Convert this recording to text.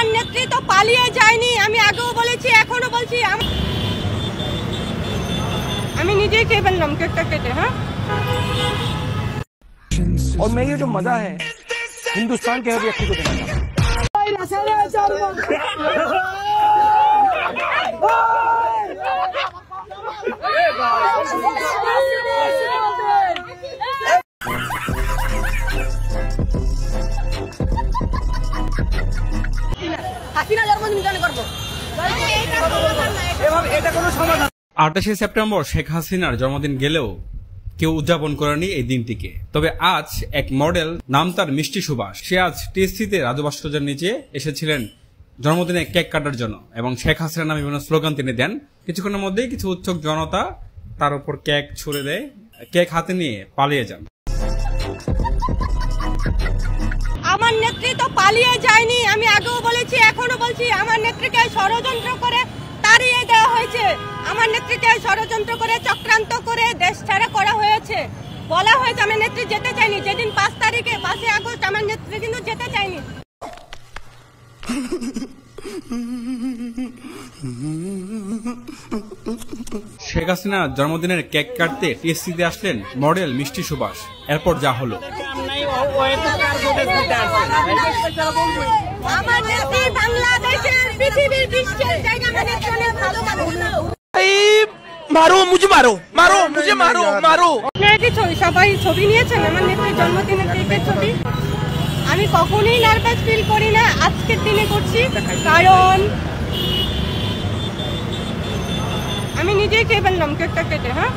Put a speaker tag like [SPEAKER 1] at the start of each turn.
[SPEAKER 1] আমার নেত্রী তো পালিয়ে যায়নি, আমি আগেও বলেছি এখনো বলছি, আমি নিজেই খেয়ে ফেললাম কেকটা কেটে। হ্যাঁ,
[SPEAKER 2] और मैं ये जो मजा है हिंदुस्तान के हर व्यक्ति को देना चाहता हूं।
[SPEAKER 1] হাসিনা জন্মদিন কেন করবো?
[SPEAKER 3] 28শে সেপ্টেম্বর শেখ হাসিনার জন্মদিন গেলেও কেউ উদযাপন করেনি এই দিনটিকে। তবে আজ এক মডেল, নাম তার মিষ্টি সুবাস, সে আজ টিএসসিতে রাজু ভাস্কর্যের নিচে এসেছিলেন জন্মদিনে কেক কাটার জন্য এবং শেখ হাসিনার নামে বিভিন্ন স্লোগান তিনি দেন। কিছুক্ষণের মধ্যেই কিছু উৎসুক জনতা তার উপর কেক ছুড়ে দেয়, কেক হাতে নিয়ে পালিয়ে যান।
[SPEAKER 1] আমার নেত্রী তো পালিয়ে যায়নি, আমি আগেও বলেছি এখনো বলছি, আমার নেত্রীকে ষড়যন্ত্র করে তাড়িয়ে দেওয়া হয়েছে, আমার নেত্রীকে ষড়যন্ত্র করে চক্রান্ত করে দেশ ছাড়া করা হয়েছে। বলা হয়েছে আমার নেত্রী যেতে চাইনি, যেদিন 5 তারিখে 5 আগস্ট আমার নেত্রী কিন্তু যেতে চাইনি।
[SPEAKER 3] শেখ হাসিনার জন্মদিনের কেক কাটতে টিএসসিতে আসলেন মডেল মিষ্টি সুবাস। এরপর যা হলো,
[SPEAKER 1] আমার নেত্রী বাংলাদেশের পৃথিবীর বিশ্বের জায়গা মানে চলে ভালো মানুষ।
[SPEAKER 2] मारो मुझे, मारो मारो मुझे, मारो मारो।
[SPEAKER 1] সবাই ছবি নিয়েছেন আমার নেত্রীর জন্মদিনের কেকের ছবি। আমি কখনোই নার্ভাস ফিল করি না, আজকের দিনে করছি, কারণ আমি নিজেই খেয়ে ফেললাম কেকটা কেটে। হ্যাঁ,